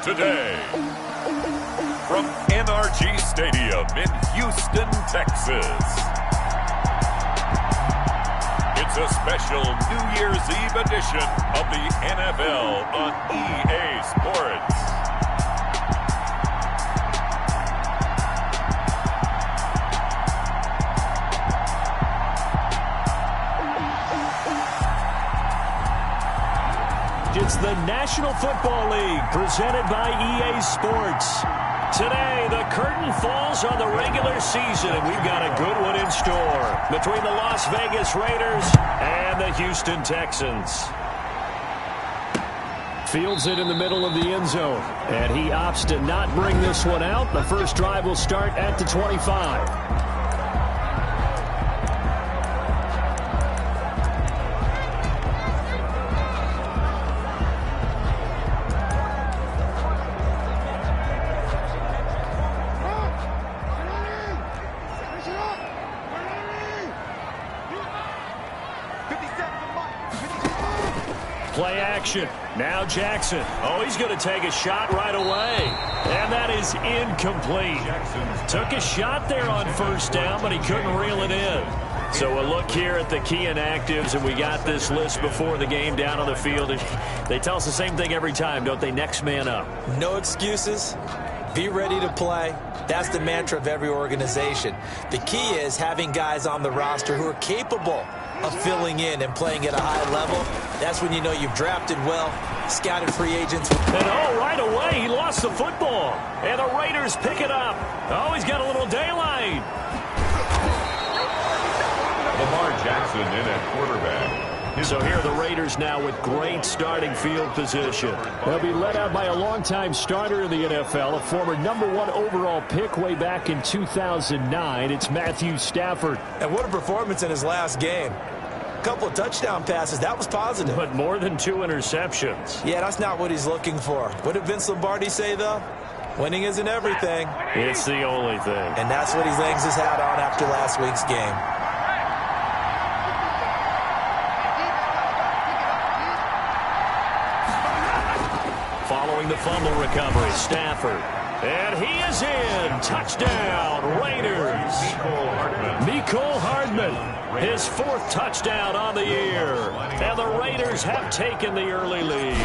today, from NRG Stadium in Houston, Texas, it's a special New Year's Eve edition of the NFL on EA Sports. It's the National Football League presented by EA Sports. Today, the curtain falls on the regular season, and we've got a good one in store between the Las Vegas Raiders and the Houston Texans. Fields it in the middle of the end zone, and he opts to not bring this one out. The first drive will start at the 25. Play action. Now Jackson. Oh, he's going to take a shot right away. And that is incomplete. Took a shot there on first down, but he couldn't reel it in. So a look here at the key inactives, and we got this list before the game down on the field. They tell us the same thing every time, don't they? Next man up. No excuses. Be ready to play. That's the mantra of every organization. The key is having guys on the roster who are capable of filling in and playing at a high level. That's when you know you've drafted well, scouted free agents. And oh, right away, he lost the football. And the Raiders pick it up. Oh, he's got a little daylight. Lamar Jackson in at quarterback. So here are the Raiders now with great starting field position. They'll be led out by a longtime starter in the NFL, a former #1 overall pick way back in 2009. It's Matthew Stafford. And what a performance in his last game. A couple of touchdown passes. That was positive. But more than 2 interceptions. Yeah, that's not what he's looking for. What did Vince Lombardi say, though? Winning isn't everything. It's the only thing. And that's what he hangs his hat on after last week's game. Following the fumble recovery, Stafford. And he is in. Touchdown, Raiders. Mecole Hardman, his 4th touchdown on the year. And the Raiders have taken the early lead.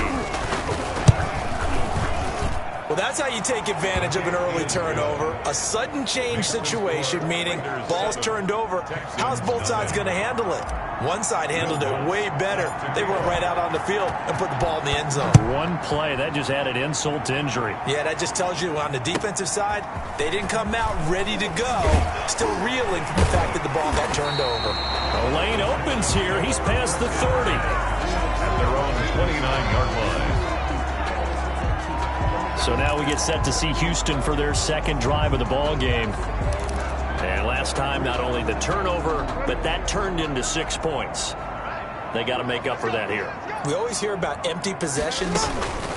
Well, that's how you take advantage of an early turnover. A sudden change situation, meaning ball's turned over. How's both sides going to handle it? One side handled it way better. They went right out on the field and put the ball in the end zone. One play, that just added insult to injury. Yeah, that just tells you on the defensive side, they didn't come out ready to go. Still reeling from the fact that the ball got turned over. The lane opens here. He's past the 30. At their own 29-yard line. So now we get set to see Houston for their second drive of the ball game. And last time, not only the turnover, but that turned into 6 points. They got to make up for that here. We always hear about empty possessions,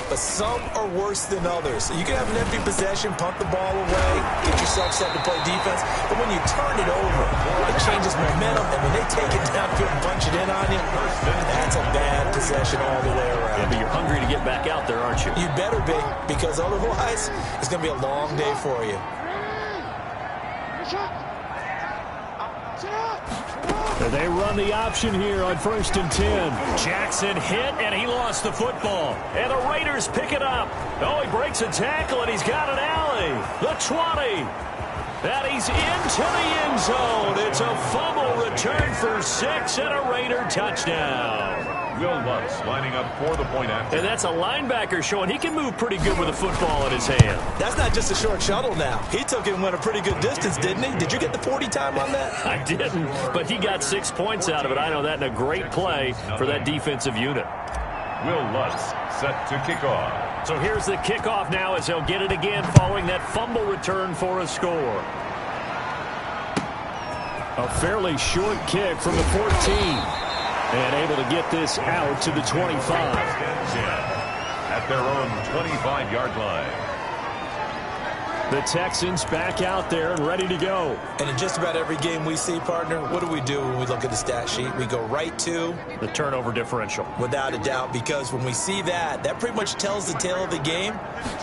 but some are worse than others. You can have an empty possession, punt the ball away, get yourself set to play defense, but when you turn it over, it changes momentum, and when they take it downfield and punch it in on you, that's a bad possession all the way around. Yeah, but you're hungry to get back out there, aren't you? You better be, because otherwise, it's going to be a long day for you. They run the option here on 1st and 10. Jackson hit, and he lost the football. And the Raiders pick it up. Oh, he breaks a tackle, and he's got an alley. The 20. And he's into the end zone. It's a fumble return for 6 and a Raider touchdown. Will Lutz lining up for the point after. And that's a linebacker showing he can move pretty good with a football in his hand. That's not just a short shuttle now. He took it and went a pretty good distance, didn't he? Did you get the 40 time on that? I didn't, but he got 6 points out of it. I know that in a great play for that defensive unit. Will Lutz set to kick off. So here's the kickoff now as he'll get it again following that fumble return for a score. A fairly short kick from the 14. And able to get this out to the 25. At their own 25-yard line. The Texans back out there and ready to go. And in just about every game we see, partner, what do we do when we look at the stat sheet? We go right to the turnover differential. Without a doubt, because when we see that, that pretty much tells the tale of the game.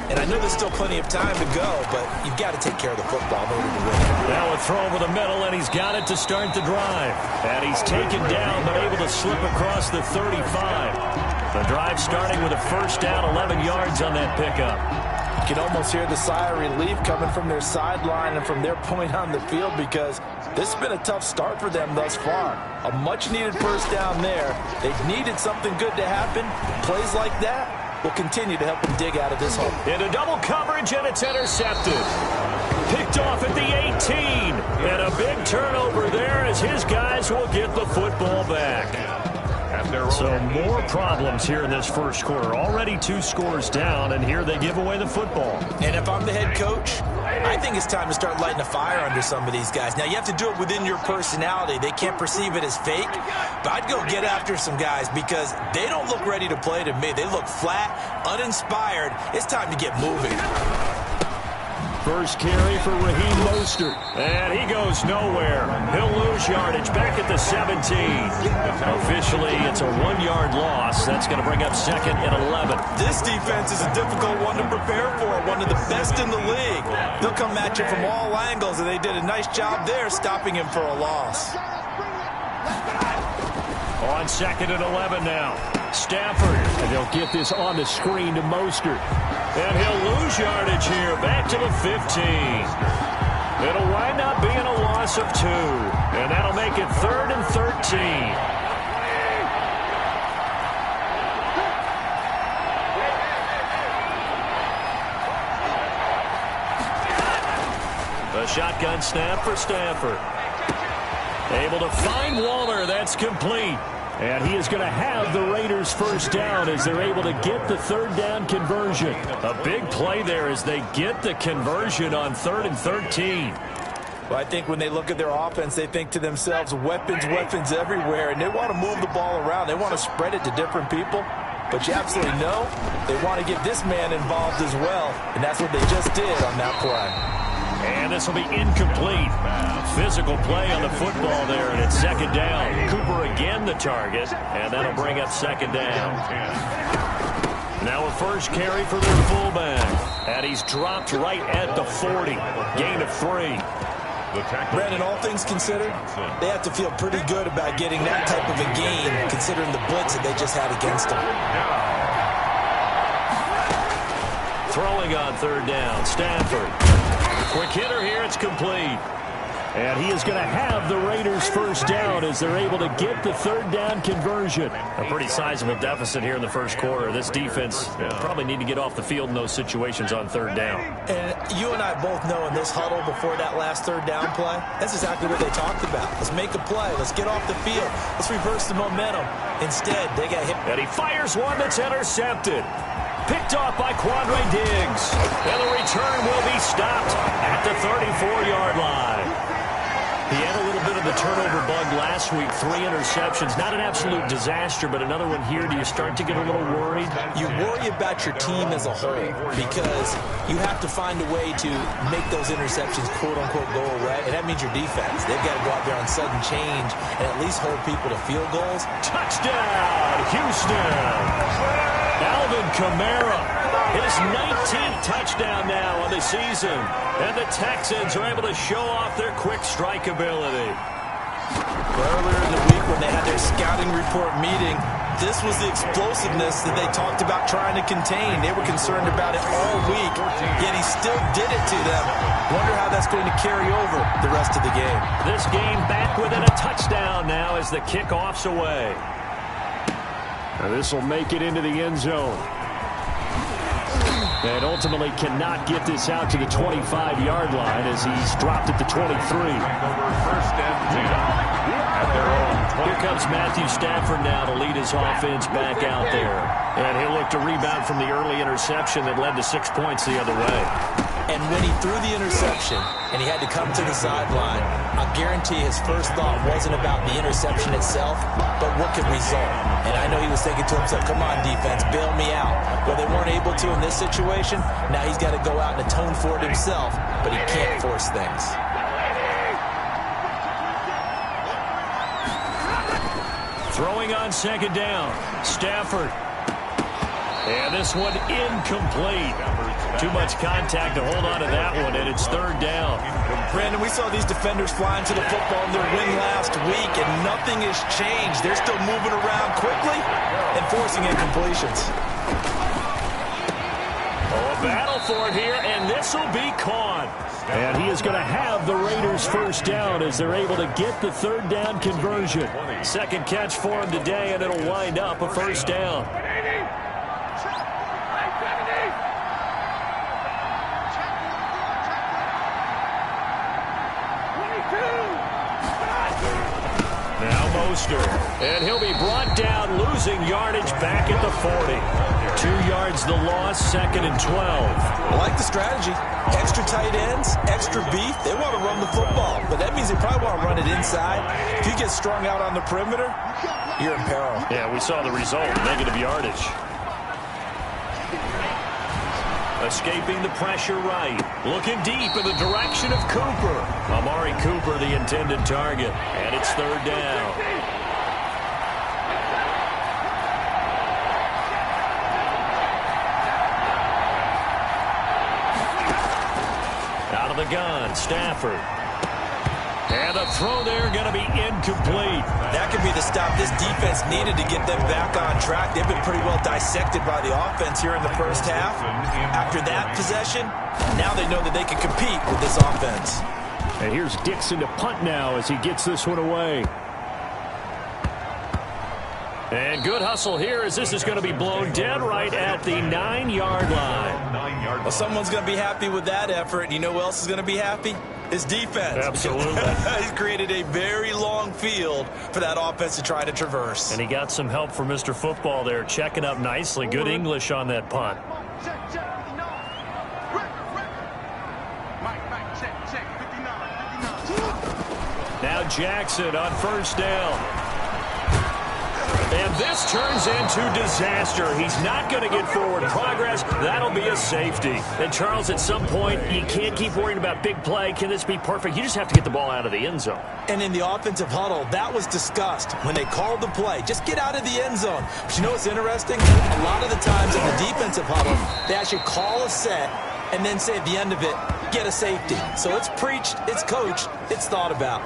And I know there's still plenty of time to go, but you've got to take care of the football in order to win. Now a throw over the middle, and he's got it to start the drive. And he's taken down, but able to slip across the 35. The drive starting with a first down, 11 yards on that pickup. You can almost hear the sigh of relief coming from their sideline and from their point on the field, because this has been a tough start for them thus far. A much-needed first down there. They've needed something good to happen. Plays like that will continue to help them dig out of this hole. Into double coverage, and it's intercepted. Picked off at the 18. And a big turnover there as his guys will get the football back. So more problems here in this first quarter. Already 2 scores down, and here they give away the football. And if I'm the head coach, I think it's time to start lighting a fire under some of these guys. Now, you have to do it within your personality. They can't perceive it as fake. But I'd go get after some guys because they don't look ready to play to me. They look flat, uninspired. It's time to get moving. First carry for Raheem Mostert. And he goes nowhere. He'll lose yardage back at the 17. Officially, it's a 1-yard loss. That's going to bring up second and 11. This defense is a difficult one to prepare for. One of the best in the league. They'll come at you from all angles, and they did a nice job there stopping him for a loss. On second and 11 now. Stafford, and they'll get this on the screen to Mostert. And he'll lose yardage here, back to the 15. It'll wind up being a loss of 2. And that'll make it 3rd and 13. The shotgun snap for Stafford. Able to find Waller. That's complete. And he is going to have the Raiders first down as they're able to get the 3rd down conversion. A big play there as they get the conversion on 3rd and 13. Well, I think when they look at their offense, they think to themselves, weapons, weapons everywhere. And they want to move the ball around. They want to spread it to different people. But you absolutely know they want to get this man involved as well. And that's what they just did on that play. And this will be incomplete. Physical play on the football there, and it's 2nd down. Cooper again the target, and that'll bring up 2nd down. Now a first carry for their fullback. And he's dropped right at the 40. Gain of 3. Brandon, all things considered, they have to feel pretty good about getting that type of a gain, considering the blitz that they just had against them. Throwing on 3rd down, Stafford. Quick hitter here, it's complete. And he is going to have the Raiders first down as they're able to get the 3rd down conversion. A pretty sizable deficit here in the first quarter. This defense probably need to get off the field in those situations on 3rd down. And you and I both know in this huddle before that last 3rd down play, that's exactly what they talked about. Let's make a play. Let's get off the field. Let's reverse the momentum. Instead, they got hit. And he fires one that's intercepted. Picked off by Quandre Diggs. And the return will be stopped at the 34-yard line. He had a little bit of the turnover bug last week. 3 interceptions. Not an absolute disaster, but another one here. Do you start to get a little worried? You worry about your team as a whole because you have to find a way to make those interceptions, quote-unquote, go away. And that means your defense. They've got to go out there on sudden change and at least hold people to field goals. Touchdown, Houston! Alvin Kamara, his 19th touchdown now on the season. And the Texans are able to show off their quick strike ability. Earlier in the week when they had their scouting report meeting, this was the explosiveness that they talked about trying to contain. They were concerned about it all week, yet he still did it to them. Wonder how that's going to carry over the rest of the game. This game back within a touchdown now as the kickoff's away. Now this will make it into the end zone. And ultimately cannot get this out to the 25-yard line as he's dropped at the 23. Here comes Matthew Stafford now to lead his offense back out there. And he'll look to rebound from the early interception that led to 6 points the other way. And when he threw the interception and he had to come to the sideline, I guarantee his first thought wasn't about the interception itself, but what could result. And I know he was thinking to himself, come on, defense, bail me out. Well, they weren't able to in this situation. Now he's got to go out and atone for it himself, but he can't force things. Throwing on second down. Stafford. And this one incomplete. Too much contact to hold on to that one, and it's third down. Brandon, we saw these defenders flying to the football in their win last week, and nothing has changed. They're still moving around quickly and forcing incompletions. Oh, a battle for it here, and this will be caught. And he is going to have the Raiders first down as they're able to get the third down conversion. Second catch for him today, and it'll wind up a first down. And he'll be brought down, losing yardage back at the 40. 2 yards the loss, second and 12. I like the strategy. Extra tight ends, extra beef. They want to run the football, but that means they probably want to run it inside. If you get strung out on the perimeter, you're in peril. Yeah, we saw the result, negative yardage. Escaping the pressure right. Looking deep in the direction of Cooper. Amari Cooper, the intended target. And it's third down. Out of the gun, Stafford. And the throw there going to be incomplete. That could be the stop this defense needed to get them back on track. They've been pretty well dissected by the offense here in the first half. After that possession, now they know that they can compete with this offense. And here's Dixon to punt now as he gets this one away. And good hustle here as this is going to be blown dead right at the 9-yard line. Well, someone's going to be happy with that effort. You know who else is going to be happy? His defense. Absolutely. He's created a very long field for that offense to try to traverse. And he got some help from Mr. Football there, checking up nicely. Good English on that punt. Now Jackson on first down. And this turns into disaster. He's not going to get forward progress. That'll be a safety. And, Charles, at some point, you can't keep worrying about big play. Can this be perfect? You just have to get the ball out of the end zone. And in the offensive huddle, that was discussed when they called the play. Just get out of the end zone. But you know what's interesting? A lot of the times in the defensive huddle, they actually call a set and then say at the end of it, get a safety. So it's preached, it's coached, it's thought about.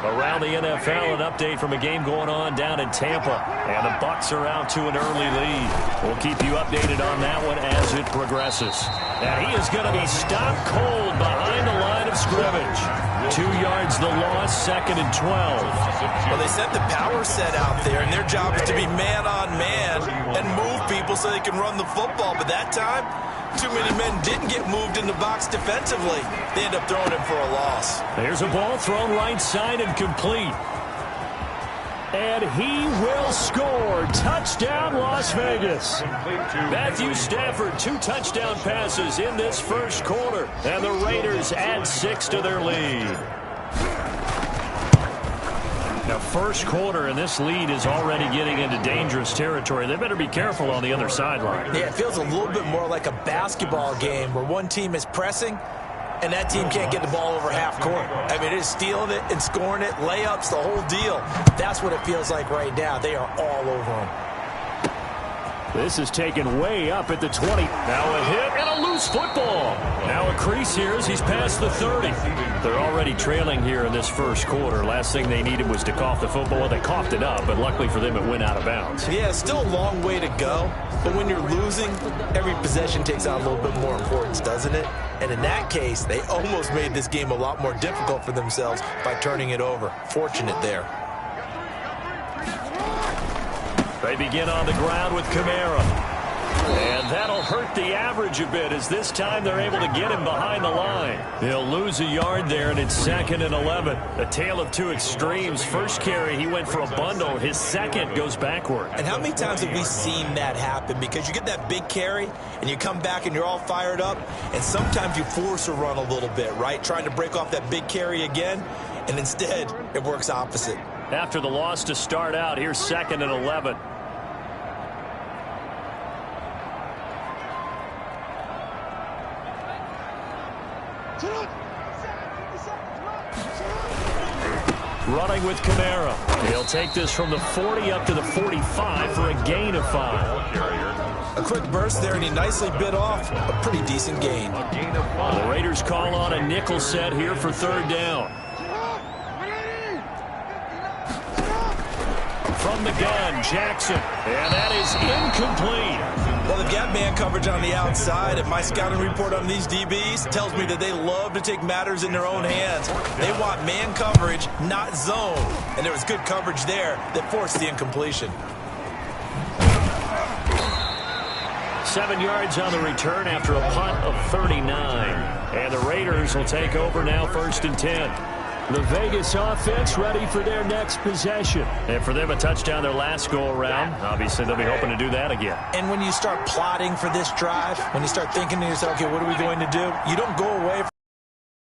Around the NFL, an update from a game going on down in Tampa. And the Bucs are out to an early lead. We'll keep you updated on that one as it progresses. Now he is going to be stopped cold behind the line of scrimmage. 2 yards the loss, second and 12. Well, they sent the power set out there, and their job is to be man-on-man and move people so they can run the football. But that time, too many men didn't get moved in the box defensively. They end up throwing him for a loss. There's a ball thrown right side and complete. And he will score. Touchdown, Las Vegas. Matthew Stafford, 2 touchdown passes in this first quarter. And the Raiders add 6 to their lead. Now, first quarter, and this lead is already getting into dangerous territory. They better be careful on the other sideline. Yeah, it feels a little bit more like a basketball game where one team is pressing and that team can't get the ball over half court. I mean, it is stealing it and scoring it, layups, the whole deal. That's what it feels like right now. They are all over them. This is taken way up at the 20. Now a hit and a loose football. Now a crease here as he's past the 30. They're already trailing here in this first quarter. Last thing they needed was to cough the football. Well, they coughed it up, but luckily for them, it went out of bounds. Yeah, still a long way to go. But when you're losing, every possession takes on a little bit more importance, doesn't it? And in that case, they almost made this game a lot more difficult for themselves by turning it over. Fortunate there. They begin on the ground with Kamara. And that'll hurt the average a bit as this time they're able to get him behind the line. He'll lose a yard there, and it's 2nd and 11. A tale of two extremes. First carry, he went for a bundle. His second goes backward. And how many times have we seen that happen? Because you get that big carry, and you come back and you're all fired up, and sometimes you force a run a little bit, right? Trying to break off that big carry again, and instead it works opposite. After the loss to start out, here's 2nd and 11. Running with Kamara. He'll take this from the 40 up to the 45 for a gain of 5. A quick burst there, and he nicely bit off a pretty decent gain. The Raiders call on a nickel set here for 3rd down. From the gun, Jackson. And that is incomplete. Well, they've got man coverage on the outside, and my scouting report on these DBs tells me that they love to take matters in their own hands. They want man coverage, not zone. And there was good coverage there that forced the incompletion. 7 yards on the return after a punt of 39. And the Raiders will take over now 1st and 10. The Vegas offense ready for their next possession. And for them, a touchdown their last go-around. Obviously, they'll be hoping to do that again. And when you start plotting for this drive, when you start thinking to yourself, okay, what are we going to do? You don't go away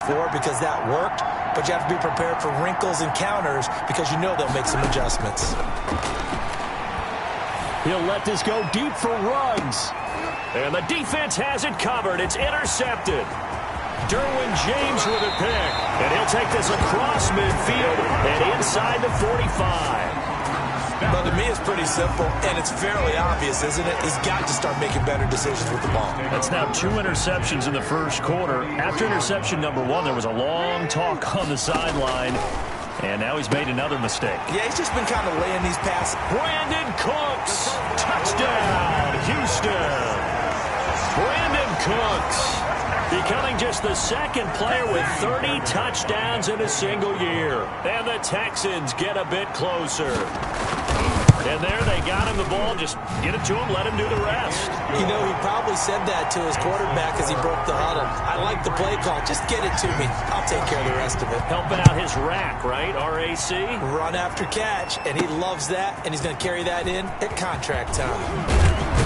from it because that worked, but you have to be prepared for wrinkles and counters because you know they'll make some adjustments. He'll let this go deep for Ruggs. And the defense has it covered. It's intercepted. Derwin James with a pick. And he'll take this across midfield and inside the 45. Well, to me, it's pretty simple, and it's fairly obvious, isn't it? He's got to start making better decisions with the ball. That's now 2 interceptions in the first quarter. After interception number 1, there was a long talk on the sideline. And now he's made another mistake. Yeah, he's just been kind of laying these passes. Brandon Cooks. Touchdown, Houston. Brandon Cooks. Becoming just the 2nd player with 30 touchdowns in a single year. And the Texans get a bit closer. And there they got him the ball. Just get it to him, let him do the rest. You know, he probably said that to his quarterback as he broke the huddle. I like the play call. Just get it to me. I'll take care of the rest of it. Helping out his rack, right? RAC? Run after catch, and he loves that, and he's going to carry that in at contract time.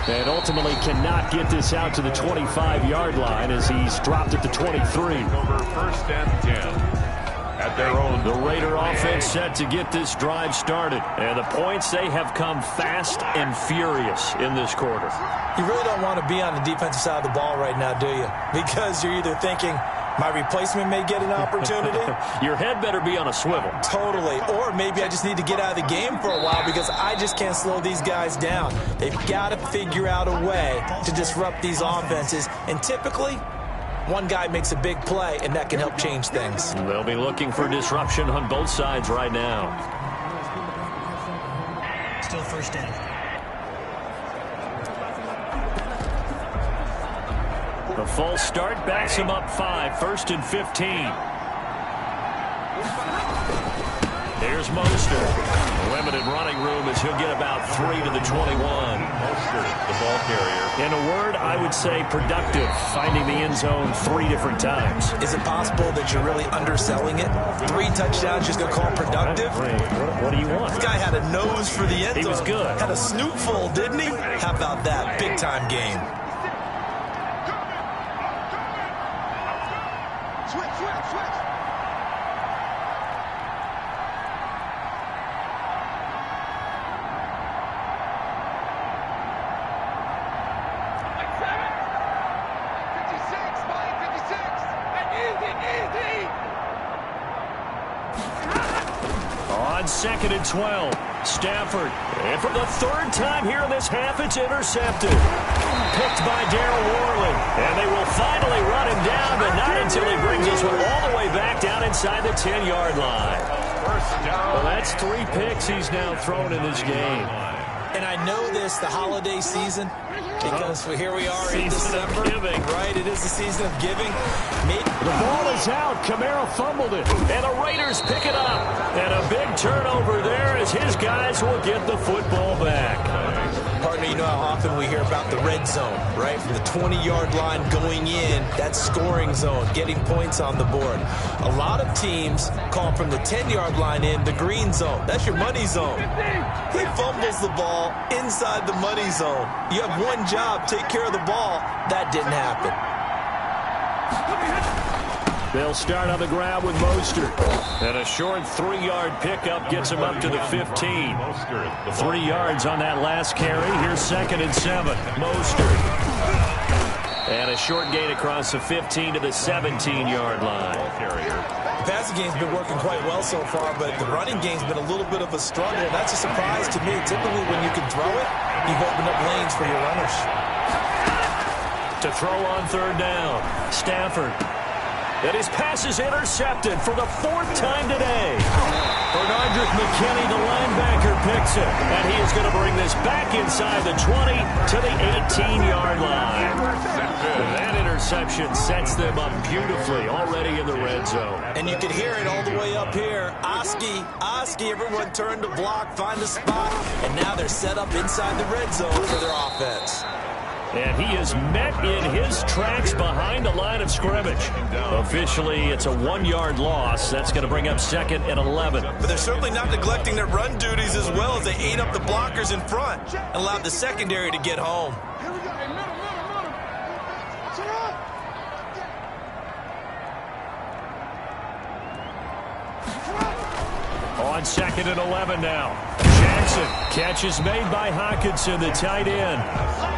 And ultimately cannot get this out to the 25-yard line as he's dropped it to 23. Over 1st and 10. At their own. The Raider offense set to get this drive started. And the points, they have come fast and furious in this quarter. You really don't want to be on the defensive side of the ball right now, do you? Because you're either thinking, my replacement may get an opportunity. Your head better be on a swivel. Totally. Or maybe I just need to get out of the game for a while because I just can't slow these guys down. They've got to figure out a way to disrupt these offenses. And typically, one guy makes a big play, and that can help change things. They'll be looking for disruption on both sides right now. Still 1st down. The false start backs him up 5, 1st and 15. Here's Mostert. Limited running room as he'll get about 3 to the 21. Mostert, the ball carrier. In a word, I would say productive, finding the end zone 3 different times. Is it possible that you're really underselling it? 3 touchdowns, just going to call it productive? What do you want? This guy had a nose for the end zone. He was good. Had a snootful, didn't he? How about that? Big-time game. On 2nd and 12, Stafford. And for the 3rd time here in this half, it's intercepted. Picked by Darryl Worley. And they will finally run him down, but not until he brings this one all the way back down inside the 10-yard line. Well, that's 3 picks he's now thrown in this game. And I know this, the holiday season, because here we are in December. Right, it is the season of giving. The ball is out. Kamara fumbled it. And the Raiders pick it up. And a big turnover there as his guys will get the football back. Partner, you know how often we hear about the red zone, right? From the 20-yard line going in, that scoring zone, getting points on the board. A lot of teams call from the 10-yard line in the green zone. That's your money zone. He fumbles the ball inside the money zone. You have one job, take care of the ball. That didn't happen. They'll start on the ground with Mostert. And a short 3-yard pickup gets him up to the 15. 3 yards on that last carry. Here's 2nd and 7. Mostert. And a short gain across the 15 to the 17-yard line. The passing game's been working quite well so far, but the running game's been a little bit of a struggle. That's a surprise to me. Typically, when you can throw it, you've opened up lanes for your runners. To throw on 3rd down, Stafford. And his pass is intercepted for the 4th time today. Bernardrick McKinney, the linebacker, picks it. And he is going to bring this back inside the 20 to the 18-yard line. That interception sets them up beautifully already in the red zone. And you can hear it all the way up here. Oski, everyone turned to block, find a spot. And now they're set up inside the red zone for their offense. And he is met in his tracks behind the line of scrimmage. Officially, it's a 1-yard loss. That's going to bring up 2nd and 11. But they're certainly not neglecting their run duties as well as they ate up the blockers in front and allowed the secondary to get home. On 2nd and 11 now. Jackson. Catch is made by Hockenson, the tight end.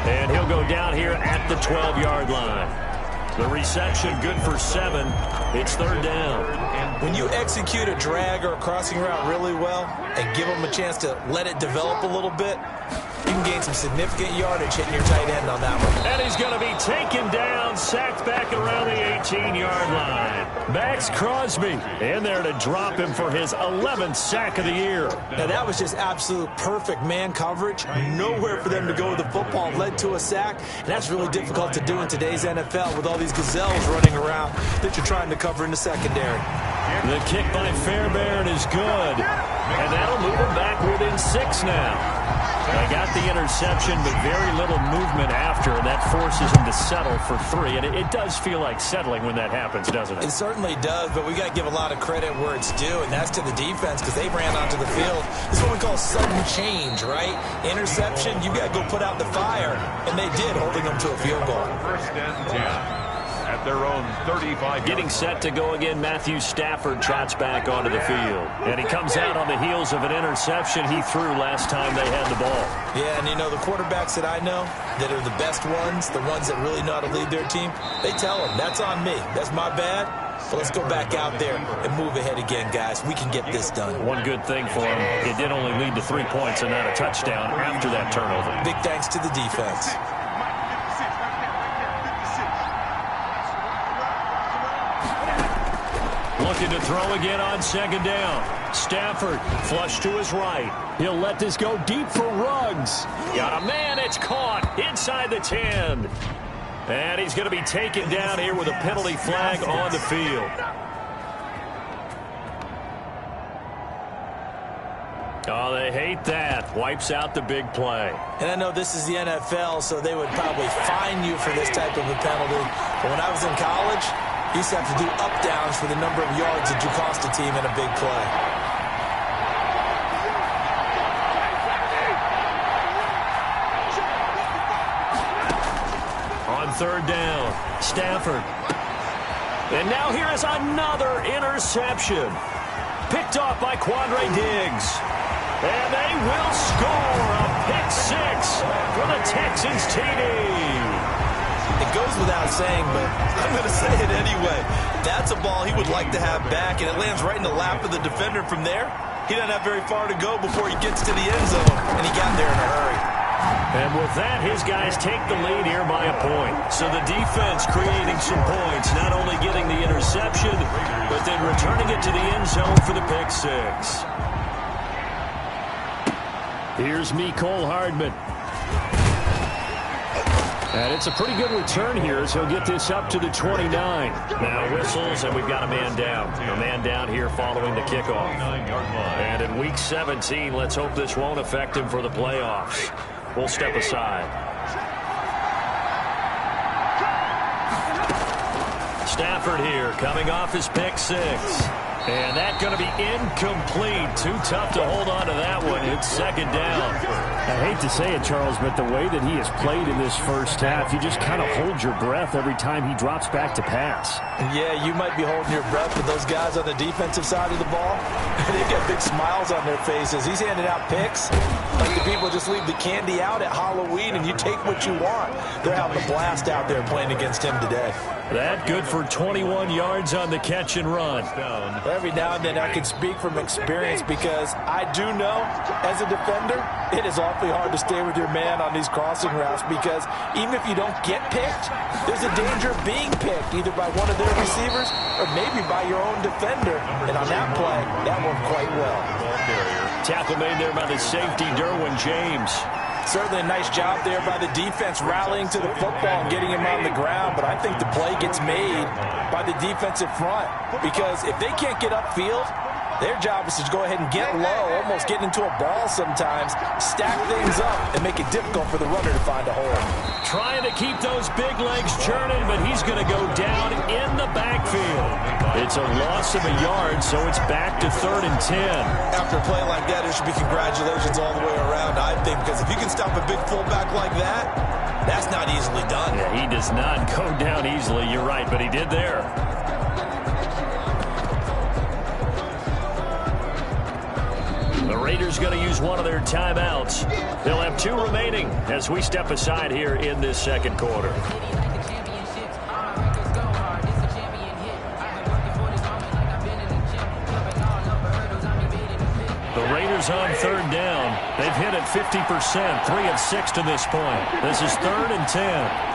And he'll go down here at the 12-yard line. The reception good for 7. It's 3rd down. When you execute a drag or a crossing route really well and give them a chance to let it develop a little bit, you can gain some significant yardage hitting your tight end on that one. And he's going to be taken down, sacked back around the 18-yard line. Max Crosby in there to drop him for his 11th sack of the year. Now that was just absolute perfect man coverage. Nowhere for them to go with the football. Led to a sack. And that's really difficult to do in today's NFL with all these gazelles running around that you're trying to cover in the secondary. The kick by Fairbairn is good. And that'll move him back within 6 now. They got the interception, but very little movement after, and that forces him to settle for 3. And it does feel like settling when that happens, doesn't it? It certainly does, but we got to give a lot of credit where it's due, and that's to the defense because they ran onto the field. This is what we call sudden change, right? Interception, you got to go put out the fire, and they did, holding them to a field goal. 1st and 10. At their own 35. Getting set to go again, Matthew Stafford trots back onto the field. And he comes out on the heels of an interception he threw last time they had the ball. Yeah, and you know, the quarterbacks that I know that are the best ones, the ones that really know how to lead their team, they tell them, that's on me. That's my bad. But let's go back out there and move ahead again, guys. We can get this done. One good thing for him, it did only lead to 3 points and not a touchdown after that turnover. Big thanks to the defense. Looking to throw again on 2nd down. Stafford flush to his right. He'll let this go deep for Ruggs. Got a man, it's caught inside the 10. And he's going to be taken down here with a penalty flag on the field. Oh, they hate that. Wipes out the big play. And I know this is the NFL, so they would probably fine you for this type of a penalty. But when I was in college, you used to have to do up-downs for the number of yards that you cost a team in a big play. On 3rd down, Stafford. And now here is another interception. Picked off by Quandre Diggs. And they will score a pick 6 for the Texans TD. It goes without saying, but I'm going to say it anyway. That's a ball he would like to have back, and it lands right in the lap of the defender from there. He doesn't have very far to go before he gets to the end zone, and he got there in a hurry. And with that, his guys take the lead here by a point. So the defense creating some points, not only getting the interception, but then returning it to the end zone for the pick 6. Here's Mecole Hardman. And it's a pretty good return here as he'll get this up to the 29. Now whistles, and we've got a man down. A man down here following the kickoff. And in Week 17, let's hope this won't affect him for the playoffs. will step aside. Stafford here coming off his pick six. And that's going to be incomplete. Too tough to hold on to that one. It's second down. I hate to say it, Charles, but the way that he has played in this first half, you just kind of hold your breath every time he drops back to pass. Yeah, you might be holding your breath, but those guys on the defensive side of the ball, they've got big smiles on their faces. He's handing out picks like the people just leave the candy out at Halloween and you take what you want. They're having a blast out there playing against him today. That good for 21 yards on the catch and run. Every now and then I can speak from experience because I do know as a defender it is awfully hard to stay with your man on these crossing routes because even if you don't get picked, there's a danger of being picked either by one of their receivers or maybe by your own defender. And on that play, that worked quite well. Tackle made there by the safety, Derwin James. Certainly a nice job there by the defense rallying to the football and getting him on the ground, but I think the play gets made by the defensive front because if they can't get upfield, their job is to go ahead and get low, almost get into a ball sometimes, stack things up, and make it difficult for the runner to find a hole. Trying to keep those big legs churning, but he's going to go down in the backfield. It's a loss of a yard, so it's back to 3rd and 10. After a play like that, there should be congratulations all the way around, I think, because if you can stop a big fullback like that, that's not easily done. Yeah, he does not go down easily, you're right, but he did there. The Raiders going to use one of their timeouts. They'll have 2 remaining as we step aside here in this second quarter. The Raiders on 3rd down. They've hit it 50%, 3 of 6 to this point. This is 3rd and 10.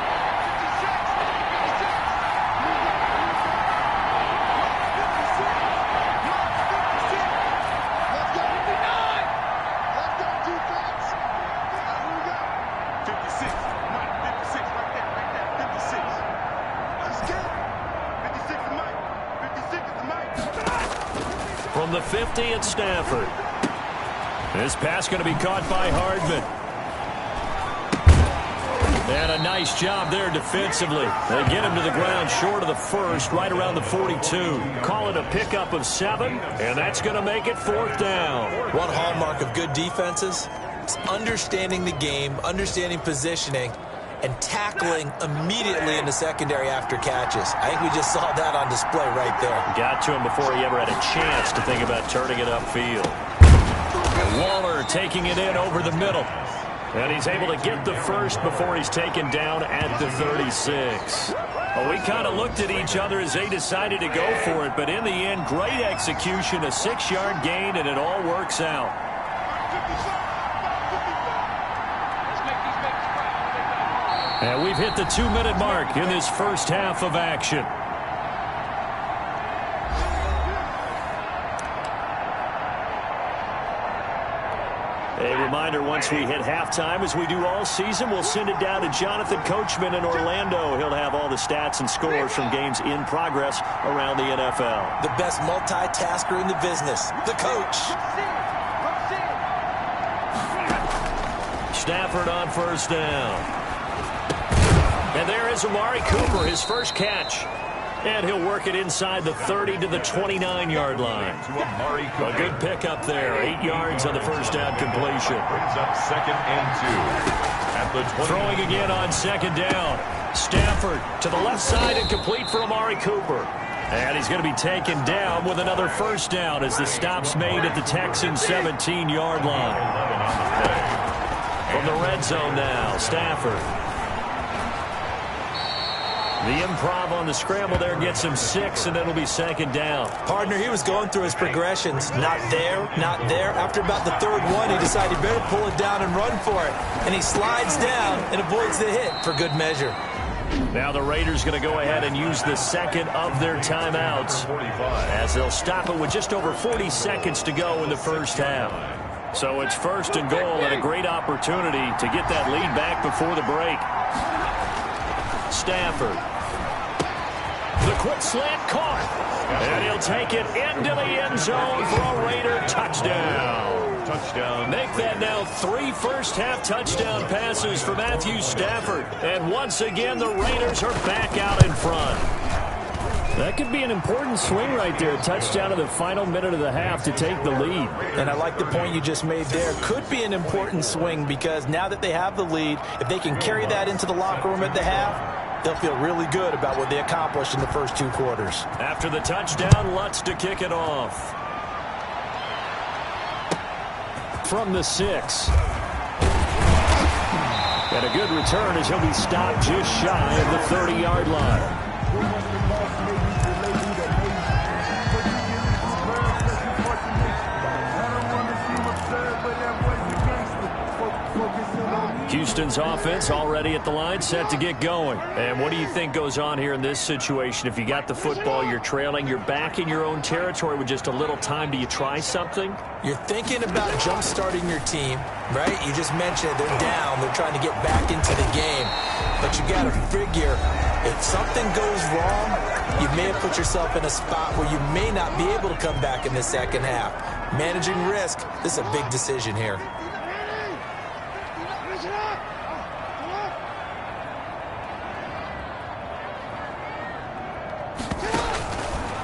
From the 50 at Stafford. This pass going to be caught by Hardman. And a nice job there defensively. They get him to the ground short of the first, right around the 42. Call it a pickup of 7, and that's going to make it 4th down. One hallmark of good defenses is understanding the game, understanding positioning, and tackling immediately in the secondary after catches. I think we just saw that on display right there. Got to him before he ever had a chance to think about turning it upfield. Waller taking it in over the middle. And he's able to get the first before he's taken down at the 36. Well, we kind of looked at each other as they decided to go for it, but in the end, great execution, a 6-yard gain, and it all works out. And we've hit the 2-minute mark in this first half of action. A reminder, once we hit halftime, as we do all season, we'll send it down to Jonathan Coachman in Orlando. He'll have all the stats and scores from games in progress around the NFL. The best multitasker in the business, the coach. Stafford on 1st down. And there is Amari Cooper, his first catch. And he'll work it inside the 30 to the 29-yard line. A good pickup there. 8 yards on the first down completion. Brings up 2nd and 2. At the 20. Throwing again on 2nd down. Stafford to the left side and complete for Amari Cooper. And he's going to be taken down with another first down as the stop's made at the Texans' 17-yard line. From the red zone now, Stafford. The improv on the scramble there gets him 6, and it'll be 2nd down. Partner, he was going through his progressions. Not there, not there. After about the 3rd one, he decided he better pull it down and run for it. And he slides down and avoids the hit for good measure. Now the Raiders going to go ahead and use the 2nd of their timeouts as they'll stop it with just over 40 seconds to go in the first half. So it's 1st and goal and a great opportunity to get that lead back before the break. Stafford. The quick slant caught. And he'll take it into the end zone for a Raider touchdown. touchdown. Make that now 3 first-half touchdown passes for Matthew Stafford. And once again, the Raiders are back out in front. That could be an important swing right there. Touchdown in the final minute of the half to take the lead. And I like the point you just made there. Could be an important swing because now that they have the lead, if they can carry that into the locker room at the half, they'll feel really good about what they accomplished in the first 2 quarters. After the touchdown, Lutz to kick it off. From the 6. And a good return as he'll be stopped just shy of the 30-yard line. Houston's offense already at the line, set to get going. And what do you think goes on here in this situation? If you got the football, you're trailing, you're back in your own territory with just a little time. Do you try something? You're thinking about jump-starting your team, right? You just mentioned they're down. They're trying to get back into the game. But you got to figure, if something goes wrong, you may have put yourself in a spot where you may not be able to come back in the second half. Managing risk, this is a big decision here.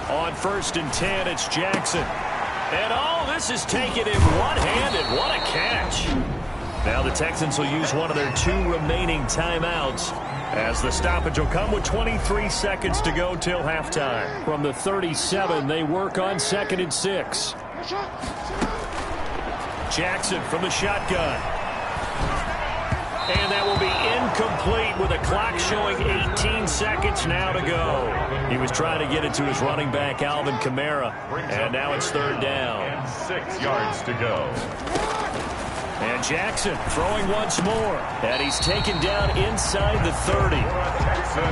On 1st and 10, it's Jackson. And this is taken in one-handed. What a catch. Now the Texans will use one of their 2 remaining timeouts as the stoppage will come with 23 seconds to go till halftime. From the 37, they work on 2nd and 6. Jackson from the shotgun. And that will be incomplete with a clock showing 18 seconds now to go. He was trying to get it to his running back, Alvin Kamara. And now it's 3rd down. And 6 yards to go. And Jackson throwing once more. And he's taken down inside the 30.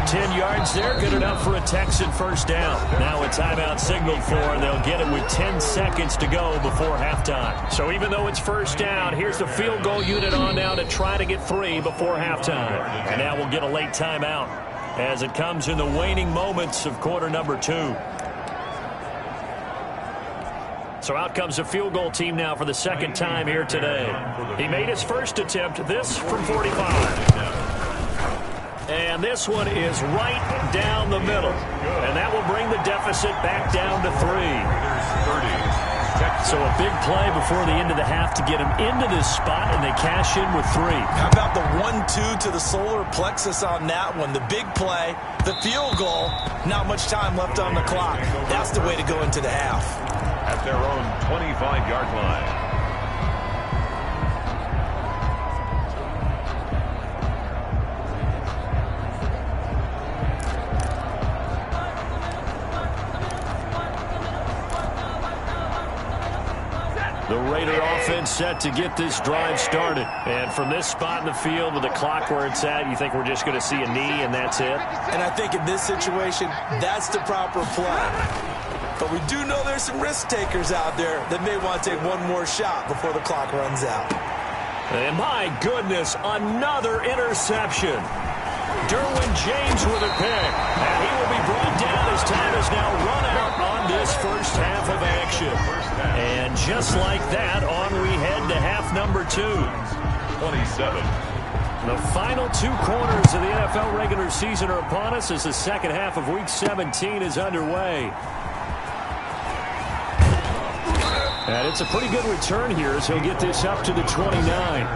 10 yards there, good enough for a Texan first down. Now a timeout signaled for, and they'll get it with 10 seconds to go before halftime. So even though it's first down, here's the field goal unit on now to try to get 3 before halftime. And now we'll get a late timeout as it comes in the waning moments of quarter number 2. So out comes the field goal team now for the 2nd time here today. He made his first attempt, this from 45. And this one is right down the middle. And that will bring the deficit back down to 3. So a big play before the end of the half to get him into this spot, and they cash in with 3. How about the 1-2 to the solar plexus on that one? The big play, the field goal, not much time left on the clock. That's the way to go into the half. At their own 25-yard line. The Raider offense set to get this drive started. And from this spot in the field with the clock where it's at, you think we're just going to see a knee and that's it? And I think in this situation, that's the proper play. But we do know there's some risk takers out there that may want to take one more shot before the clock runs out. And my goodness, another interception. Derwin James with a pick. And he will be brought down as time is now run out on this first half of action. And just like that, on we head to half number 2. 27. The final 2 quarters of the NFL regular season are upon us as the second half of Week 17 is underway. And it's a pretty good return here as he'll get this up to the 29.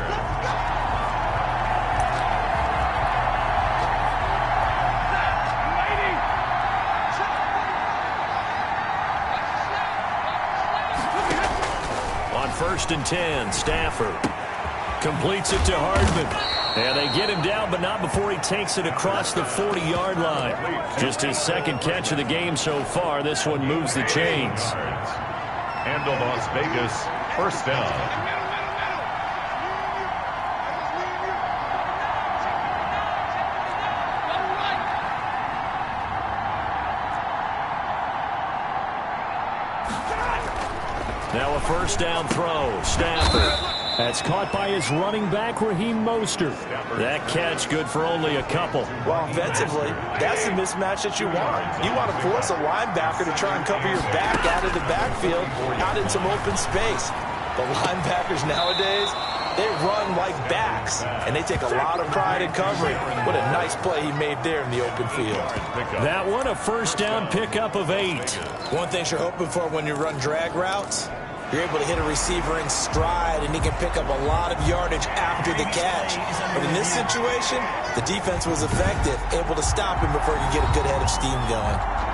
On 1st and 10, Stafford completes it to Hardman. And they get him down, but not before he takes it across the 40-yard line. Just his 2nd catch of the game so far. This one moves the chains. And the Las Vegas first down. Now a first down throw. Stafford. That's caught by his running back, Raheem Mostert. That catch good for only a couple. Well, offensively, that's the mismatch that you want. You want to force a linebacker to try and cover your back out of the backfield, out in some open space. The linebackers nowadays, they run like backs, and they take a lot of pride in covering. What a nice play he made there in the open field. That one, a first down pickup of 8. One thing you're hoping for when you run drag routes, you're able to hit a receiver in stride, and he can pick up a lot of yardage after the catch. But in this situation, the defense was effective, able to stop him before he could get a good head of steam going.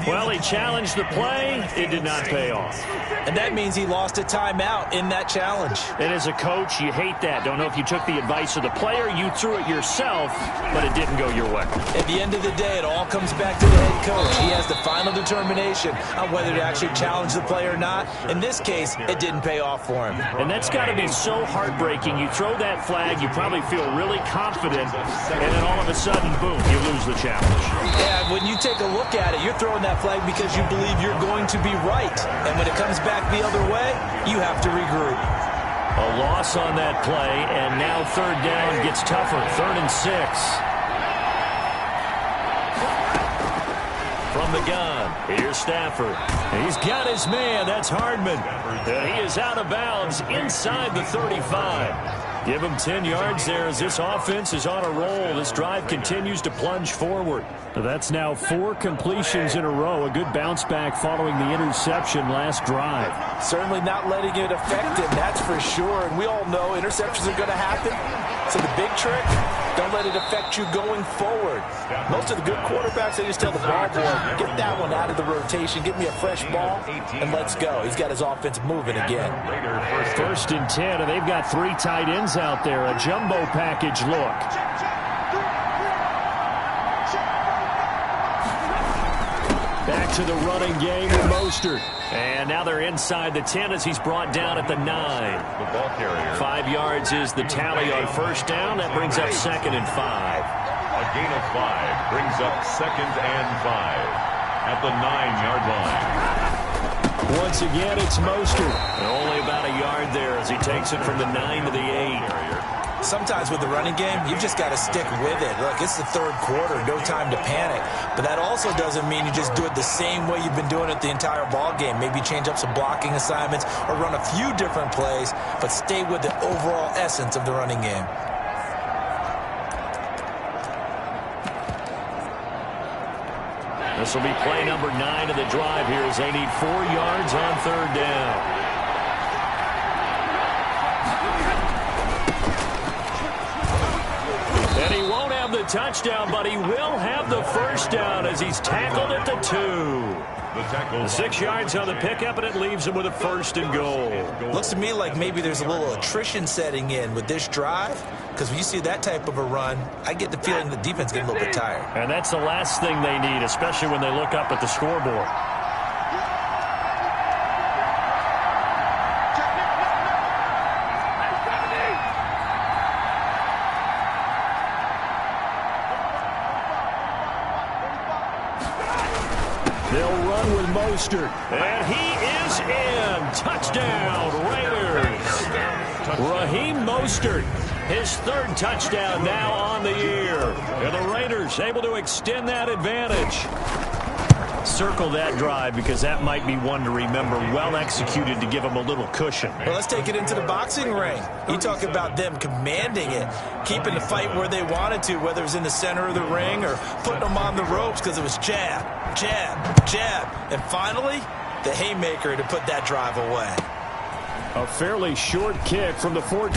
Well, he challenged the play. It did not pay off. And that means he lost a timeout in that challenge. And as a coach, you hate that. Don't know if you took the advice of the player, you threw it yourself, but it didn't go your way. At the end of the day, it all comes back to the head coach. He has the final determination on whether to actually challenge the play or not. In this case, it didn't pay off for him. And that's got to be so heartbreaking. You throw that flag, you probably feel really confident, and then all of a sudden, boom, you lose the challenge. Yeah, when you take a look at it, you're throwing that flag because you believe you're going to be right. And when it comes back the other way, you have to regroup. A loss on that play, and now third down gets tougher. 3rd and 6. From the gun, here's Stafford. He's got his man. That's Hardman. He is out of bounds inside the 35. Give him 10 yards there as this offense is on a roll. This drive continues to plunge forward. That's now 4 completions in a row. A good bounce back following the interception last drive. Certainly not letting it affect him, that's for sure. And we all know interceptions are going to happen. So the big trick, don't let it affect you going forward. Most of the good quarterbacks, they just tell the ball boy, get that one out of the rotation, give me a fresh ball, and let's go. He's got his offense moving again. 1st and 10, and they've got 3 tight ends out there. A jumbo package look. Back to the running game with Mostert. And now they're inside the 10 as he's brought down at the 9. The ball carrier. 5 yards is the tally on first down. That brings up 2nd and 5. A gain of 5 brings up 2nd and 5 at the 9-yard line. Once again, it's Mostert. And only about a yard there as he takes it from the 9 to the 8. Sometimes with the running game, you've just got to stick with it. Look, it's the 3rd quarter, no time to panic. But that also doesn't mean you just do it the same way you've been doing it the entire ball game. Maybe change up some blocking assignments or run a few different plays, but stay with the overall essence of the running game. This will be play number 9 of the drive here as they need 4 yards on 3rd down. And he won't have the touchdown, but he will have the first down as he's tackled at the 2. 6 yards on the pickup, and it leaves him with a 1st and goal. Looks to me like maybe there's a little attrition setting in with this drive, because when you see that type of a run, I get the feeling the defense gets a little bit tired. And that's the last thing they need, especially when they look up at the scoreboard. They'll run with Mostert, and he is in. Touchdown, Raiders. Raheem Mostert, his 3rd touchdown now on the year. And the Raiders able to extend that advantage. Circle that drive because that might be one to remember. Well executed to give them a little cushion. Well, let's take it into the boxing ring. You talk about them commanding it, keeping the fight where they wanted to, whether it was in the center of the ring or putting them on the ropes because it was jab, jab, jab. And finally, the haymaker to put that drive away. A fairly short kick from the 14.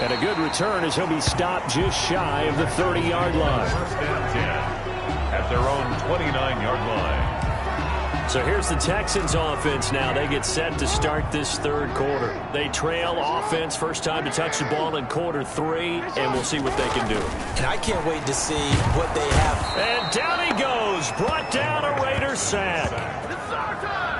And a good return as he'll be stopped just shy of the 30-yard line. 1st and 10 at their own 29-yard line. So here's the Texans offense now. They get set to start this 3rd quarter. They trail offense, first time to touch the ball in quarter 3, and we'll see what they can do. And I can't wait to see what they have. And down he goes, brought down a Raiders sack.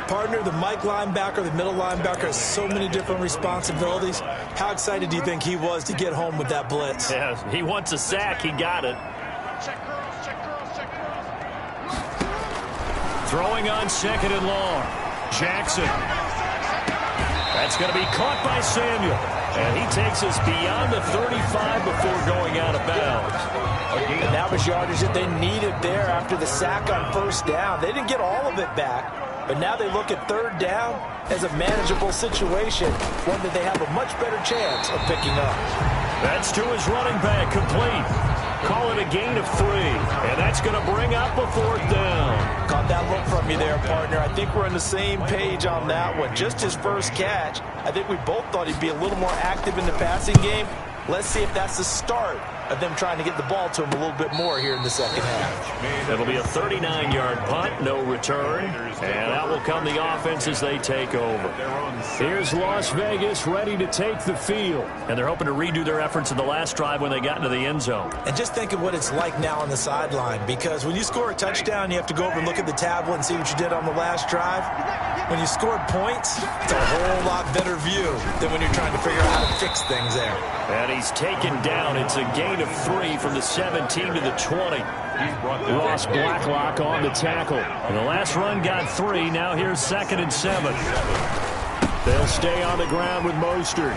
Partner, the Mike linebacker, the middle linebacker has so many different responsibilities. How excited do you think he was to get home with that blitz? Yeah, he wants a sack. He got it. Throwing on second and long. Jackson. That's going to be caught by Samuel. And he takes us beyond the 35 before going out of bounds. And that was yardage that they needed there after the sack on first down. They didn't get all of it back, but now they look at third down as a manageable situation, one that they have a much better chance of picking up. That's to his running back, complete. Call it a gain of 3, and that's going to bring up a fourth down. Caught that look from you there, partner. I think we're on the same page on that one. Just his first catch. I think we both thought he'd be a little more active in the passing game. Let's see if that's the start of them trying to get the ball to him a little bit more here in the second half. It'll be a 39-yard punt, no return, and out will come the offense as they take over. Here's Las Vegas ready to take the field, and they're hoping to redo their efforts in the last drive when they got into the end zone. And just think of what it's like now on the sideline, because when you score a touchdown, you have to go over and look at the tablet and see what you did on the last drive. When you scored points, it's a whole lot better view than when you're trying to figure out how to fix things there. And he's taken down. It's a gain of 3 from the 17 to the 20. Ross Blacklock on the tackle. And the last run got 3. Now here's 2nd and 7. They'll stay on the ground with Mostert.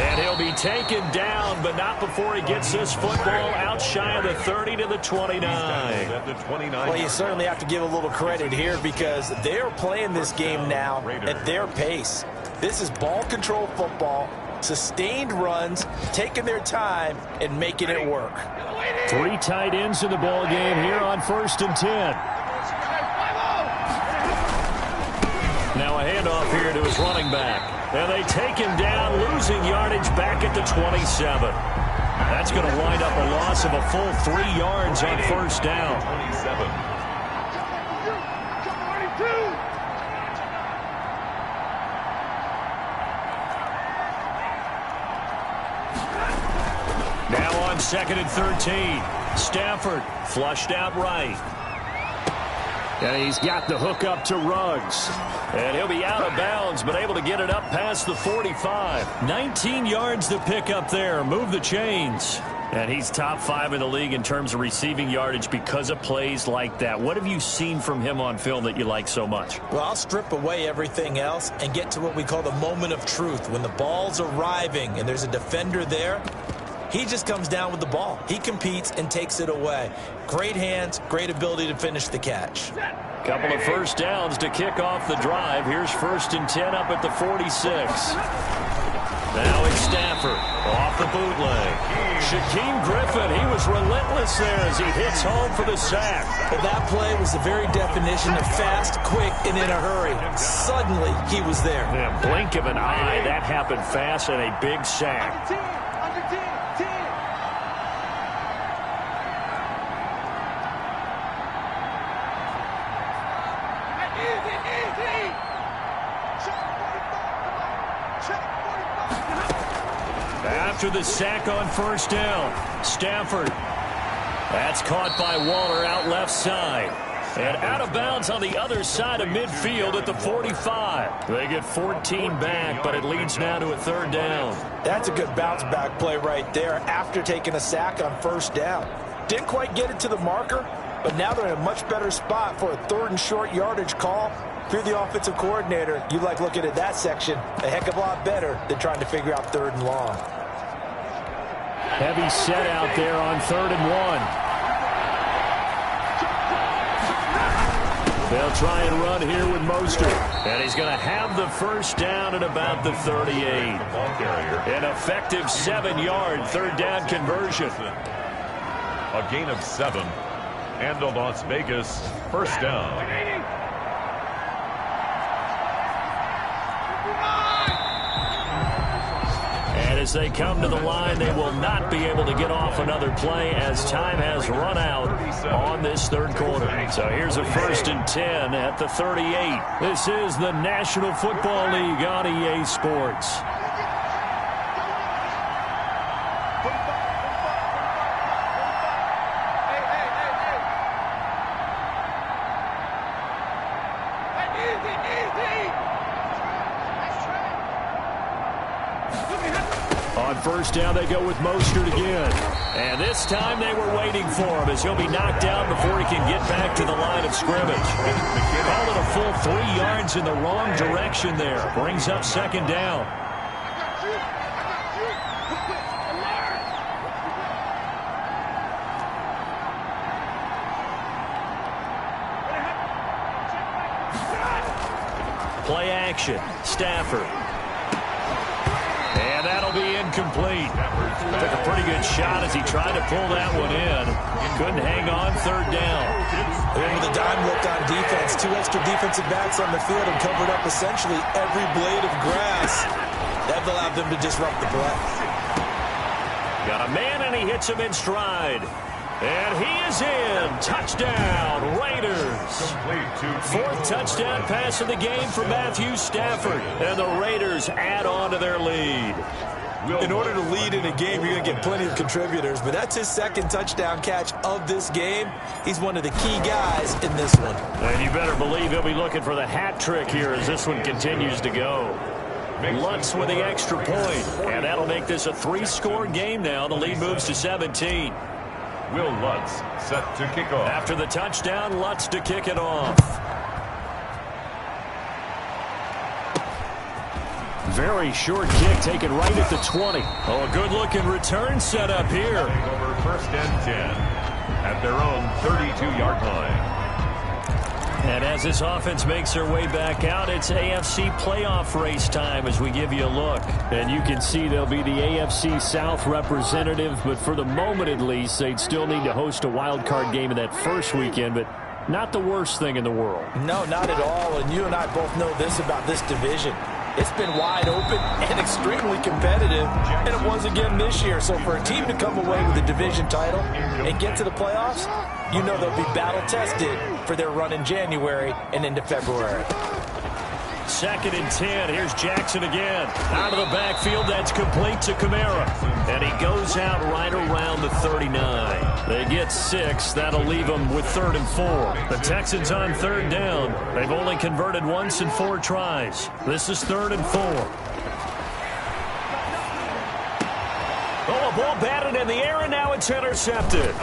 And he'll be taken down, but not before he gets this football out shy of the 30 to the 29. Well, you certainly have to give a little credit here because they're playing this game now at their pace. This is ball control football, sustained runs, taking their time and making it work. 3 tight ends in the ball game here on 1st and 10. Now a handoff here to his running back. And they take him down, losing yardage back at the 27. That's going to wind up a loss of a full 3 yards on first down. 27. Now on 2nd and 13. Stafford flushed out right. And he's got the hook up to Ruggs. And he'll be out of bounds, but able to get it up past the 45. 19 yards to pick up there. Move the chains. And he's top 5 in the league in terms of receiving yardage because of plays like that. What have you seen from him on film that you like so much? Well, I'll strip away everything else and get to what we call the moment of truth. When the ball's arriving and there's a defender there, he just comes down with the ball. He competes and takes it away. Great hands, great ability to finish the catch. Couple of first downs to kick off the drive. Here's 1st and 10 up at the 46. Now it's Stafford off the bootleg. Shaquem Griffin, he was relentless there as he hits home for the sack. Well, that play was the very definition of fast, quick, and in a hurry. Suddenly, he was there. In a blink of an eye, that happened fast and a big sack. After the sack on first down, Stafford. That's caught by Waller out left side. And out of bounds on the other side of midfield at the 45. They get 14 back, but it leads now to a 3rd down. That's a good bounce back play right there after taking a sack on first down. Didn't quite get it to the marker, but now they're in a much better spot for a 3rd and short yardage call. If you're the offensive coordinator, you like looking at that section a heck of a lot better than trying to figure out 3rd and long. Heavy set out there on 3rd and 1. They'll try and run here with Mostert. And he's going to have the first down at about the 38. An effective 7-yard 3rd down conversion. A gain of 7. And a Las Vegas first down. As they come to the line, they will not be able to get off another play as time has run out on this 3rd quarter. So here's a 1st and 10 at the 38. This is the National Football League on EA Sports. On first down, they go with Mostert again. And this time they were waiting for him as he'll be knocked out before he can get back to the line of scrimmage. Call it a full 3 yards in the wrong direction there. Brings up second down. Play action. Stafford. And that'll be incomplete. Took a pretty good shot as he tried to pull that one in. Couldn't hang on third down. And with a dime look on defense, 2 extra defensive backs on the field and covered up essentially every blade of grass. That allowed them to disrupt the play. Got a man and he hits him in stride. And he is in. Touchdown, Raiders. 4th touchdown pass of the game for Matthew Stafford. And the Raiders add on to their lead. In order to lead in a game, you're going to get plenty of contributors, but that's his 2nd touchdown catch of this game. He's one of the key guys in this one. And you better believe he'll be looking for the hat trick here as this one continues to go. Lutz with the extra point, and that'll make this a 3-score game now. The lead moves to 17. Will Lutz set to kick off. After the touchdown, Lutz to kick it off. Very short kick taken right at the 20. Oh, a good-looking return set up here. Over 1st and 10 at their own 32-yard line. And as this offense makes their way back out, it's AFC playoff race time as we give you a look. And you can see they'll be the AFC South representative, but for the moment at least, they'd still need to host a wild card game in that first weekend, but not the worst thing in the world. No, not at all, and you and I both know this about this division. It's been wide open and extremely competitive, and it was again this year. So for a team to come away with a division title and get to the playoffs, you know they'll be battle-tested for their run in January and into February. 2nd and 10. Here's Jackson again. Out of the backfield, that's complete to Kamara. And he goes out right around the 39. They get 6. That'll leave them with 3rd and 4. The Texans on 3rd down. They've only converted once in 4 tries. This is 3rd and 4. Oh, a ball batted in the air, and now it's intercepted.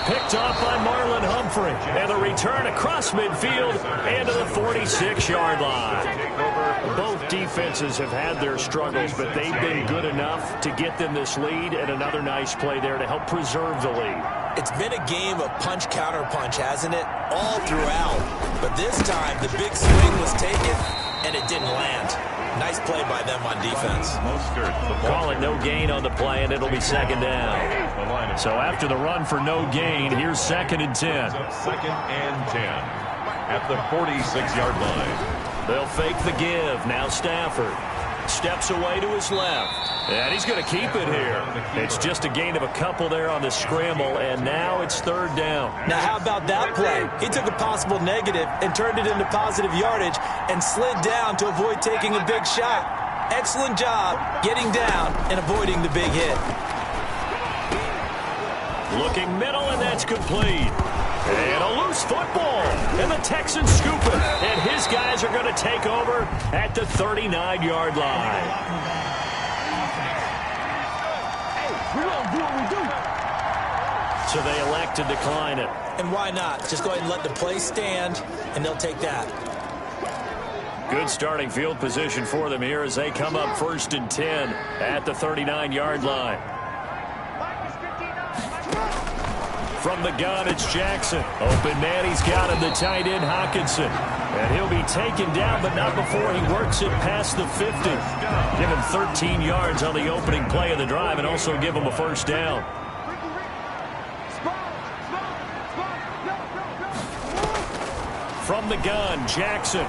Picked off by Marlon Humphrey. And the return across midfield and to the 46-yard line. Both defenses have had their struggles, but they've been good enough to get them this lead, and another nice play there to help preserve the lead. It's been a game of punch-counter-punch, hasn't it? All throughout. But this time, the big swing was taken, and it didn't land. Nice play by them on defense. Call it no gain on the play, and it'll be 2nd down. So after the run for no gain, here's 2nd and 10. 2nd and 10 at the 46-yard line. They'll fake the give. Now Stafford steps away to his left. And he's going to keep it here. It's just a gain of a couple there on the scramble, and now it's 3rd down. Now how about that play? He took a possible negative and turned it into positive yardage and slid down to avoid taking a big shot. Excellent job getting down and avoiding the big hit. Looking middle, and that's complete. And a loose football. And the Texans scoop it. And his guys are going to take over at the 39-yard line. So they elect to decline it. And why not? Just go ahead and let the play stand, and they'll take that. Good starting field position for them here as they come up 1st and 10 at the 39-yard line. From the gun, it's Jackson. Open man, he's got him, the tight end, Hockenson. And he'll be taken down, but not before he works it past the 50. Give him 13 yards on the opening play of the drive and also give him a 1st down. From the gun, Jackson.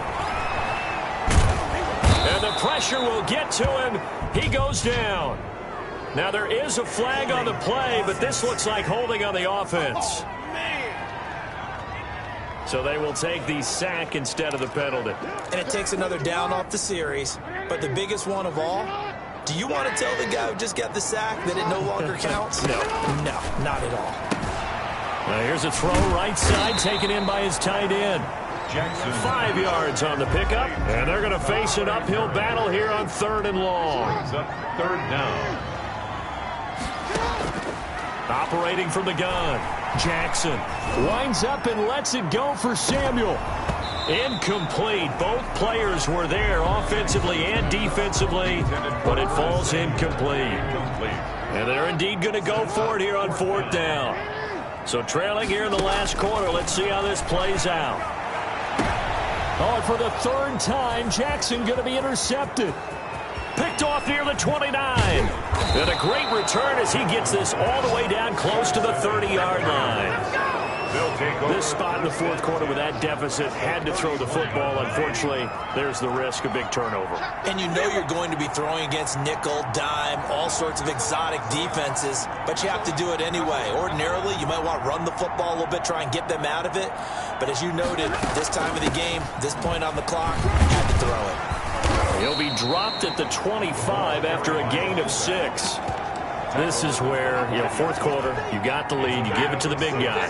And the pressure will get to him. He goes down. Now there is a flag on the play, but this looks like holding on the offense. So they will take the sack instead of the penalty. And it takes another down off the series. But the biggest one of all, do you want to tell the guy who just got the sack that it no longer counts? No. No, not at all. Now here's a throw right side taken in by his tight end. Jackson. 5 yards on the pickup, and they're going to face an uphill battle here on 3rd and long. Up 3rd down. Operating from the gun. Jackson winds up and lets it go for Samuel. Incomplete. Both players were there offensively and defensively, but it falls incomplete. And they're indeed going to go for it here on 4th down. So trailing here in the last quarter. Let's see how this plays out. Oh, and for the 3rd time, Jackson going to be intercepted. Picked off near the 29. And a great return as he gets this all the way down close to the 30-yard line. This spot in the 4th quarter with that deficit had to throw the football. Unfortunately, there's the risk of big turnover. And you know you're going to be throwing against nickel, dime, all sorts of exotic defenses, but you have to do it anyway. Ordinarily, you might want to run the football a little bit, try and get them out of it. But as you noted, this time of the game, this point on the clock, had to throw it. He'll be dropped at the 25 after a gain of 6. This is where, 4th quarter, you got the lead, you give it to the big guy.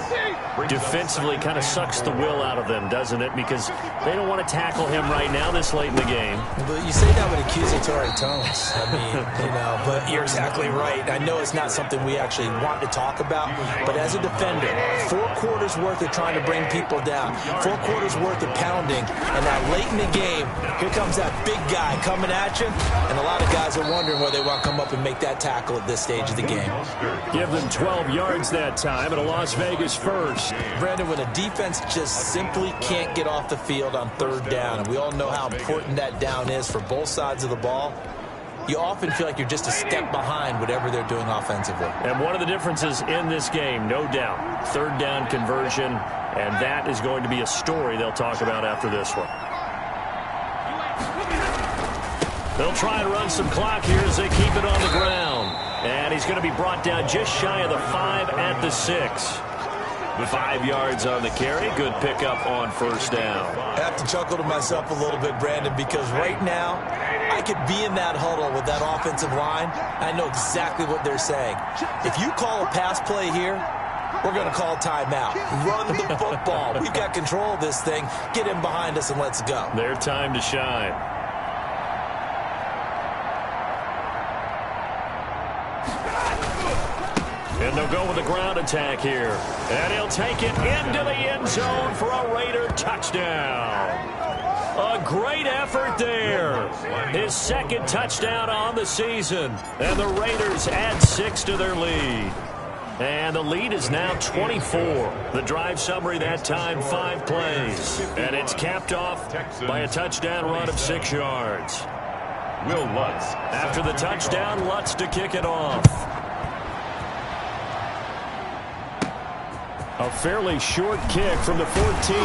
Defensively kind of sucks the will out of them, doesn't it? Because they don't want to tackle him right now this late in the game. But you say that with accusatory tones. I mean, but you're exactly right. I know it's not something we actually want to talk about, but as a defender, 4 quarters worth of trying to bring people down, 4 quarters worth of pounding, and now late in the game, here comes that big guy coming at you, and a lot of guys are wondering whether they want to come up and make that tackle at this stage of the game. Give them 12 yards that time at a Las Vegas first. Brandon, when a defense just simply can't get off the field on 3rd down, and we all know how important that down is for both sides of the ball, you often feel like you're just a step behind whatever they're doing offensively. And one of the differences in this game, no doubt, 3rd down conversion, and that is going to be a story they'll talk about after this one. They'll try and run some clock here as they keep it on the ground. And he's going to be brought down just shy of the 5 at the 6. 5 yards on the carry. Good pickup on 1st down. I have to chuckle to myself a little bit, Brandon, because right now I could be in that huddle with that offensive line. I know exactly what they're saying. If you call a pass play here, we're going to call timeout. Run the football. We've got control of this thing. Get him behind us and let's go. Their time to shine. And they'll go with a ground attack here. And he'll take it into the end zone for a Raider touchdown. A great effort there. His 2nd touchdown on the season. And the Raiders add 6 to their lead. And the lead is now 24. The drive summary that time, 5 plays. And it's capped off by a touchdown run of 6 yards. Will Lutz. After the touchdown, Lutz to kick it off. A fairly short kick from the 14.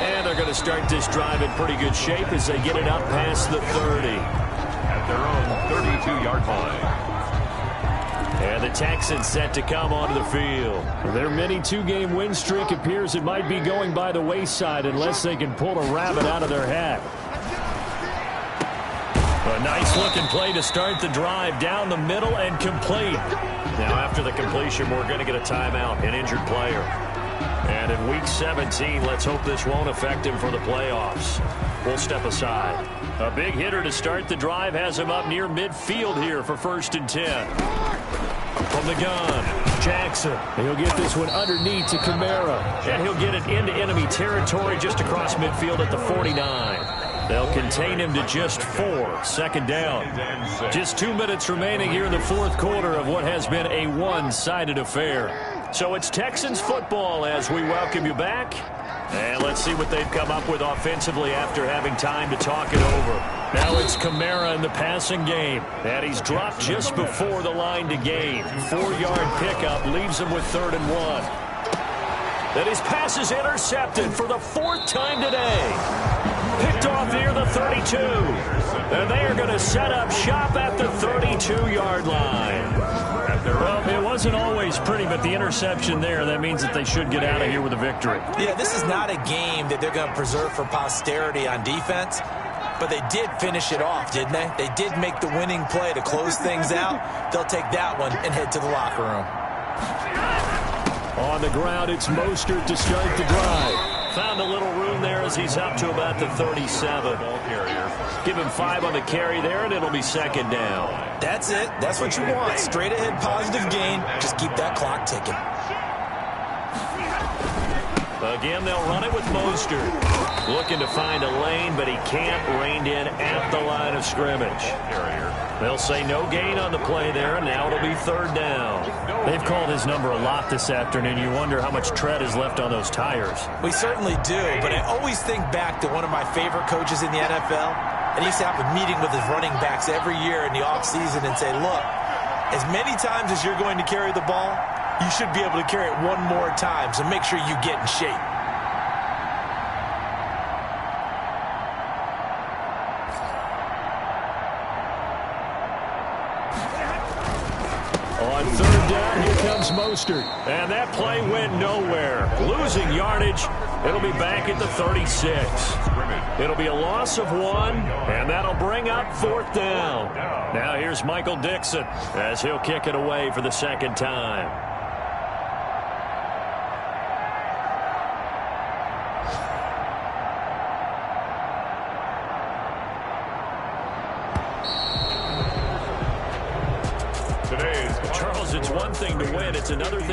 And they're going to start this drive in pretty good shape as they get it up past the 30. At their own 32-yard line. And the Texans set to come onto the field. Their mini 2-game win streak appears it might be going by the wayside unless they can pull a rabbit out of their hat. A nice-looking play to start the drive down the middle and complete. Now, after the completion, we're going to get a timeout, an injured player. And in Week 17, let's hope this won't affect him for the playoffs. We'll step aside. A big hitter to start the drive has him up near midfield here for 1st and 10. From the gun, Jackson. He'll get this one underneath to Kamara. And he'll get it into enemy territory just across midfield at the 49. They'll contain him to just 4. 2nd down. Just 2 minutes remaining here in the 4th quarter of what has been a one-sided affair. So it's Texans football as we welcome you back. And let's see what they've come up with offensively after having time to talk it over. Now it's Kamara in the passing game. And he's dropped just before the line to gain. 4-yard pickup leaves him with 3rd and 1. Then his pass is intercepted for the 4th time today. Picked off near the 32. And they are going to set up shop at the 32-yard line. Well, it wasn't always pretty, but the interception there, that means that they should get out of here with a victory. Yeah, this is not a game that they're going to preserve for posterity on defense, but they did finish it off, didn't they? They did make the winning play to close things out. They'll take that one and head to the locker room. On the ground, it's Mostert to start the drive. Found a little room there as he's up to about the 37. Give him 5 on the carry there, and it'll be second down. That's it. That's what you want. Straight ahead positive gain. Just keep that clock ticking. Again, they'll run it with Mostert. Looking to find a lane, but he can't. Reined in at the line of scrimmage. They'll say no gain on the play there, and now it'll be third down. They've called his number a lot this afternoon. You wonder how much tread is left on those tires. We certainly do, but I always think back to one of my favorite coaches in the NFL. And he used to have a meeting with his running backs every year in the offseason and say, look, as many times as you're going to carry the ball, you should be able to carry it one more time, so make sure you get in shape. On third down, here comes Mostert. And that play went nowhere. Losing yardage. It'll be back at the 36. It'll be a loss of 1, and that'll bring up fourth down. Now here's Michael Dixon as he'll kick it away for the second time. Charles, it's one thing to win. It's another thing